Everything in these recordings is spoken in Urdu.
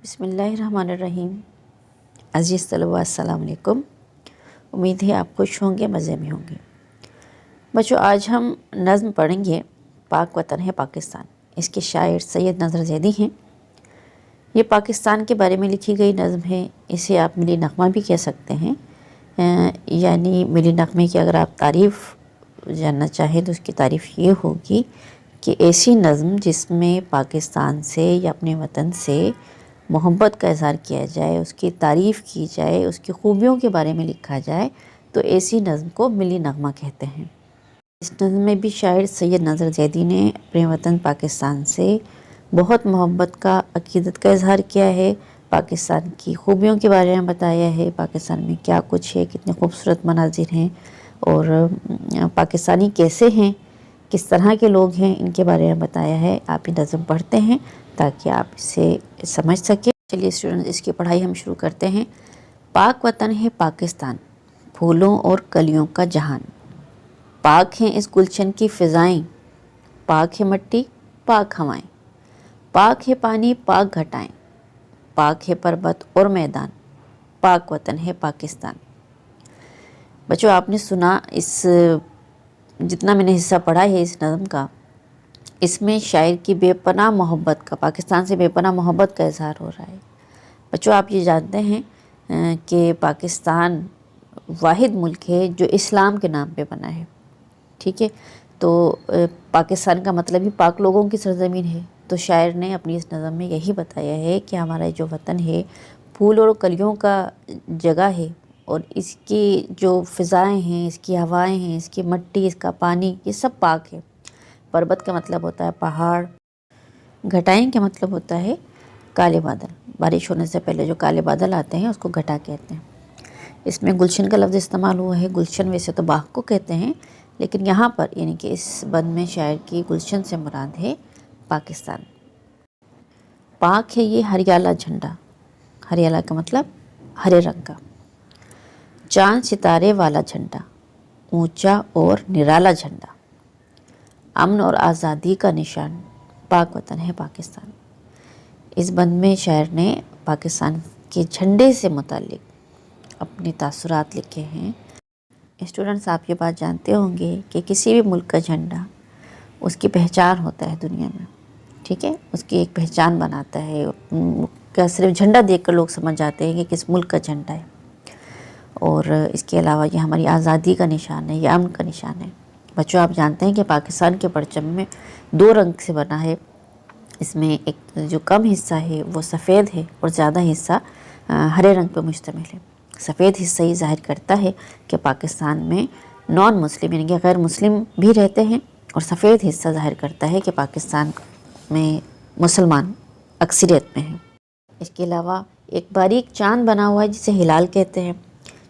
بسم اللہ الرحمن الرحیم۔ عزیز طلباء السلام علیکم۔ امید ہے آپ خوش ہوں گے، مزے میں ہوں گے۔ بچوں، آج ہم نظم پڑھیں گے پاک وطن ہے پاکستان۔ اس کے شاعر سید نظر زیدی ہیں۔ یہ پاکستان کے بارے میں لکھی گئی نظم ہے۔ اسے آپ ملی نغمہ بھی کہہ سکتے ہیں۔ یعنی ملی نغمے کی اگر آپ تعریف جاننا چاہیں تو اس کی تعریف یہ ہوگی کہ ایسی نظم جس میں پاکستان سے یا اپنے وطن سے محبت کا اظہار کیا جائے، اس کی تعریف کی جائے، اس کی خوبیوں کے بارے میں لکھا جائے، تو ایسی نظم کو ملی نغمہ کہتے ہیں۔ اس نظم میں بھی شاعر سید نظر زیدی نے اپنے وطن پاکستان سے بہت محبت کا، عقیدت کا اظہار کیا ہے، پاکستان کی خوبیوں کے بارے میں بتایا ہے، پاکستان میں کیا کچھ ہے، کتنے خوبصورت مناظر ہیں اور پاکستانی کیسے ہیں، کس طرح کے لوگ ہیں، ان کے بارے میں بتایا ہے۔ آپ یہ نظم پڑھتے ہیں تاکہ آپ اسے سمجھ سکیں۔ چلیے اسٹوڈنٹس، اس کی پڑھائی ہم شروع کرتے ہیں۔ پاک وطن ہے پاکستان، پھولوں اور کلیوں کا جہان۔ پاک ہیں اس گلشن کی فضائیں، پاک ہے مٹی، پاک ہوائیں۔ پاک ہے پانی، پاک گھٹائیں، پاک ہے پربت اور میدان، پاک وطن ہے پاکستان۔ بچوں، آپ نے سنا جتنا میں نے حصہ پڑھا ہے اس نظم کا، اس میں شاعر کی بے پناہ محبت کا، پاکستان سے بے پناہ محبت کا اظہار ہو رہا ہے۔ بچوں، آپ یہ جانتے ہیں کہ پاکستان واحد ملک ہے جو اسلام کے نام پہ بنا ہے، ٹھیک ہے؟ تو پاکستان کا مطلب ہی پاک لوگوں کی سرزمین ہے۔ تو شاعر نے اپنی اس نظم میں یہی بتایا ہے کہ ہمارا جو وطن ہے پھول اور کلیوں کا جگہ ہے، اور اس کی جو فضائیں ہیں، اس کی ہوائیں ہیں، اس کی مٹی، اس کا پانی، یہ سب پاک ہے۔ پربت کا مطلب ہوتا ہے پہاڑ، گھٹائیں کا مطلب ہوتا ہے کالے بادل، بارش ہونے سے پہلے جو کالے بادل آتے ہیں اس کو گھٹا کہتے ہیں۔ اس میں گلشن کا لفظ استعمال ہوا ہے۔ گلشن ویسے تو باغ کو کہتے ہیں، لیکن یہاں پر یعنی کہ اس بند میں شاعر کی گلشن سے مراد ہے پاکستان۔ پاک ہے یہ ہریالہ جھنڈا، ہریالہ کا مطلب ہرے رنگ کا، چاند ستارے والا جھنڈا، اونچا اور نرالا جھنڈا، امن اور آزادی کا نشان، پاک وطن ہے پاکستان۔ اس بند میں شاعر نے پاکستان کے جھنڈے سے متعلق اپنے تاثرات لکھے ہیں۔ اسٹوڈنٹس، آپ یہ بات جانتے ہوں گے کہ کسی بھی ملک کا جھنڈا اس کی پہچان ہوتا ہے دنیا میں، ٹھیک ہے؟ اس کی ایک پہچان بناتا ہے۔ کیا صرف جھنڈا دیکھ کر لوگ سمجھ جاتے ہیں کہ کس ملک کا جھنڈا ہے؟ اور اس کے علاوہ یہ ہماری آزادی کا نشان ہے، یہ امن کا نشان ہے۔ بچوں، آپ جانتے ہیں کہ پاکستان کے پرچم میں 2 رنگ سے بنا ہے۔ اس میں ایک جو کم حصہ ہے وہ سفید ہے اور زیادہ حصہ ہرے رنگ پر مشتمل ہے۔ سفید حصہ یہ ظاہر کرتا ہے کہ پاکستان میں نان مسلم یعنی کہ غیر مسلم بھی رہتے ہیں، اور سفید حصہ ظاہر کرتا ہے کہ پاکستان میں مسلمان اکثریت میں ہیں۔ اس کے علاوہ ایک باریک چاند بنا ہوا ہے جسے ہلال کہتے ہیں،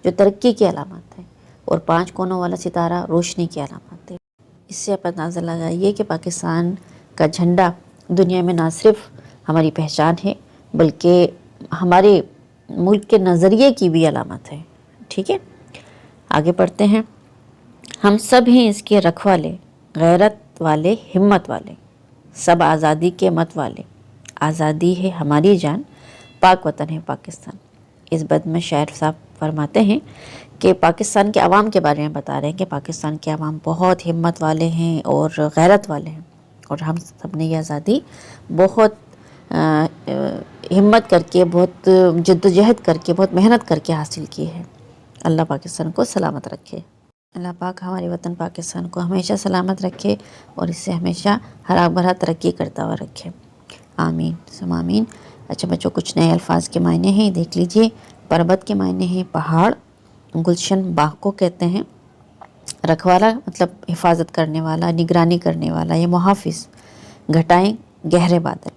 جو ترقی کی علامت ہے، اور 5 کونوں والا ستارہ روشنی کی علامت ہے۔ اس سے آپ اندازہ لگائیے کہ پاکستان کا جھنڈا دنیا میں نہ صرف ہماری پہچان ہے بلکہ ہمارے ملک کے نظریے کی بھی علامت ہے، ٹھیک ہے؟ آگے پڑھتے ہیں۔ ہم سب ہیں اس کے رکھوالے، غیرت والے، ہمت والے، سب آزادی کے مت والے، آزادی ہے ہماری جان، پاک وطن ہے پاکستان۔ اس بند میں شاعر صاحب فرماتے ہیں کہ پاکستان کے عوام کے بارے میں بتا رہے ہیں کہ پاکستان کے عوام بہت ہمت والے ہیں اور غیرت والے ہیں، اور ہم سب نے یہ آزادی بہت ہمت کر کے، بہت جدوجہد کر کے، بہت محنت کر کے حاصل کی ہے۔ اللہ پاکستان کو سلامت رکھے۔ اللہ پاک ہمارے وطن پاکستان کو ہمیشہ سلامت رکھے اور اس سے ہمیشہ ہرا بھرا ترقی کرتا ہوا رکھے۔ آمین ثم آمین۔ اچھا بچوں، کچھ نئے الفاظ کے معنی ہیں، دیکھ لیجئے۔ پربت کے معنی ہیں پہاڑ، گلشن باغ کو کہتے ہیں، رکھوالا مطلب حفاظت کرنے والا، نگرانی کرنے والا یا محافظ، گھٹائیں گہرے بادل،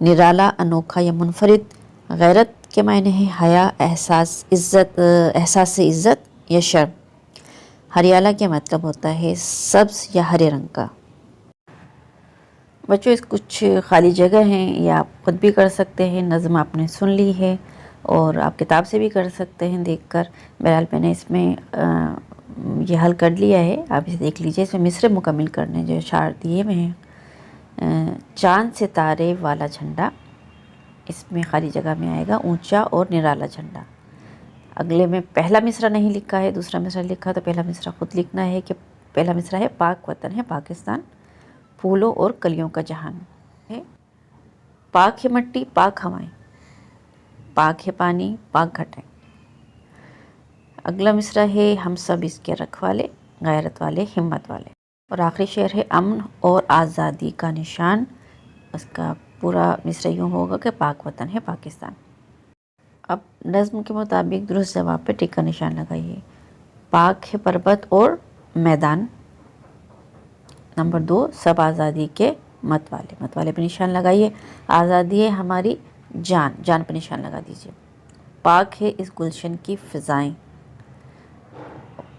نرالا انوکھا یا منفرد، غیرت کے معنی ہیں حیا، احساس عزت یا شرم، ہریالہ کے مطلب ہوتا ہے سبز یا ہرے رنگ کا۔ بچوں، اس کچھ خالی جگہ ہیں، یہ آپ خود بھی کر سکتے ہیں۔ نظم آپ نے سن لی ہے اور آپ کتاب سے بھی کر سکتے ہیں دیکھ کر۔ بہرحال میں نے اس میں یہ حل کر لیا ہے، آپ اسے دیکھ لیجئے۔ اس میں مصرع مکمل کرنے جو اشعار دیے ہوئے ہیں۔ چاند ستارے والا جھنڈا، اس میں خالی جگہ میں آئے گا اونچا اور نرالا جھنڈا۔ اگلے میں پہلا مصرع نہیں لکھا ہے، دوسرا مصرع لکھا، تو پہلا مصرع خود لکھنا ہے کہ پہلا مصرع ہے پاک وطن ہے پاکستان، پھولوں اور کلیوں کا جہان ہے، پاک ہے مٹی پاک ہوائیں، پاک ہے پانی پاک گھاٹیں۔ اگلا مصرع ہے ہم سب اس کے رکھوالے، غیرت والے ہمت والے، اور آخری شعر ہے امن اور آزادی کا نشان۔ اس کا پورا مصرع یوں ہوگا کہ پاک وطن ہے پاکستان۔ اب نظم کے مطابق درست جواب پہ ٹک کا نشان لگائیے۔ پاک ہے پربت اور میدان۔ نمبر 2 سب آزادی کے مت والے پہ نشان لگائیے۔ آزادی ہے ہماری جان پہ نشان لگا دیجیے۔ پاک ہے اس گلشن کی فضائیں،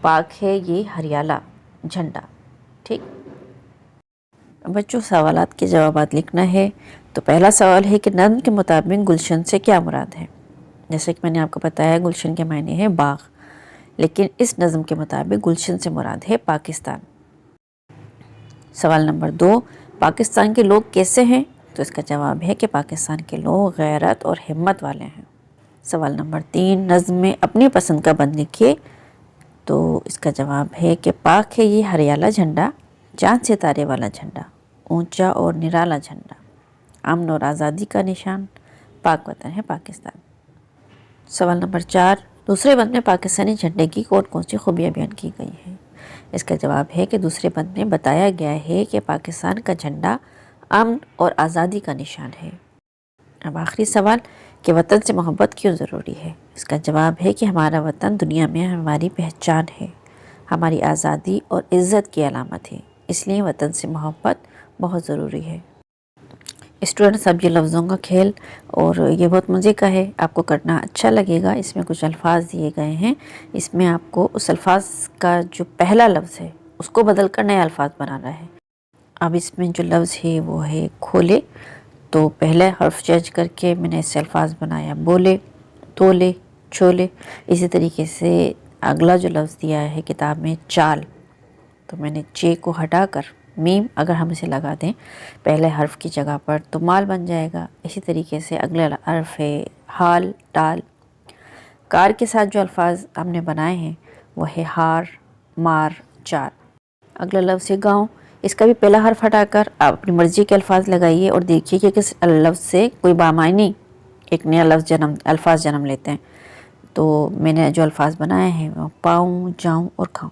پاک ہے یہ ہریالہ جھنڈا۔ ٹھیک بچوں، سوالات کے جوابات لکھنا ہے۔ تو پہلا سوال ہے کہ نظم کے مطابق گلشن سے کیا مراد ہے؟ جیسے کہ میں نے آپ کو بتایا گلشن کے معنی ہے باغ، لیکن اس نظم کے مطابق گلشن سے مراد ہے پاکستان۔ سوال نمبر 2 پاکستان کے لوگ کیسے ہیں؟ تو اس کا جواب ہے کہ پاکستان کے لوگ غیرت اور ہمت والے ہیں۔ سوال نمبر 3 نظم میں اپنی پسند کا بند لکھیے۔ تو اس کا جواب ہے کہ پاک ہے یہ ہریالہ جھنڈا، چاند ستارے والا جھنڈا، اونچا اور نرالا جھنڈا، امن اور آزادی کا نشان، پاک وطن ہے پاکستان۔ سوال نمبر 4 دوسرے بند میں پاکستانی جھنڈے کی کون کون سی خوبیاں بیان کی گئی ہیں؟ اس کا جواب ہے کہ دوسرے بند میں بتایا گیا ہے کہ پاکستان کا جھنڈا امن اور آزادی کا نشان ہے۔ اب آخری سوال کہ وطن سے محبت کیوں ضروری ہے؟ اس کا جواب ہے کہ ہمارا وطن دنیا میں ہماری پہچان ہے، ہماری آزادی اور عزت کی علامت ہے، اس لیے وطن سے محبت بہت ضروری ہے۔ اسٹوڈنٹس اب یہ لفظوں کا کھیل اور یہ بہت مزے کا ہے، آپ کو کرنا اچھا لگے گا۔ اس میں کچھ الفاظ دیے گئے ہیں، اس میں آپ کو اس الفاظ کا جو پہلا لفظ ہے اس کو بدل کر نئے الفاظ بنانا ہے۔ اب اس میں جو لفظ ہے وہ ہے کھولے، تو پہلا حرف چینج کر کے میں نے اس سے الفاظ بنایا بولے، تولے، چھولے۔ اسی طریقے سے اگلا جو لفظ دیا ہے کتاب میں چال، تو میں نے چے کو ہٹا کر میم اگر ہم اسے لگا دیں پہلے حرف کی جگہ پر تو مال بن جائے گا۔ اسی طریقے سے اگلا حرف ہے حال، ٹال۔ کار کے ساتھ جو الفاظ ہم نے بنائے ہیں وہ ہے ہار، مار، چار۔ اگلا لفظ ہے گاؤں، اس کا بھی پہلا حرف ہٹا کر آپ اپنی مرضی کے الفاظ لگائیے اور دیکھیے کہ کس لفظ سے کوئی بامعنی ایک نیا الفاظ جنم لیتے ہیں۔ تو میں نے جو الفاظ بنائے ہیں وہ پاؤں، جاؤں اور کھاؤں۔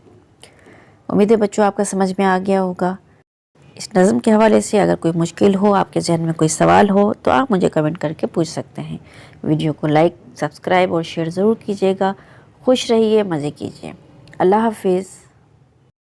امید ہے بچوں آپ کا سمجھ میں آ گیا ہوگا۔ اس نظم کے حوالے سے اگر کوئی مشکل ہو، آپ کے ذہن میں کوئی سوال ہو تو آپ مجھے کمنٹ کر کے پوچھ سکتے ہیں۔ ویڈیو کو لائک، سبسکرائب اور شیئر ضرور کیجیے گا۔ خوش رہیے، مزے کیجیے۔ اللہ حافظ۔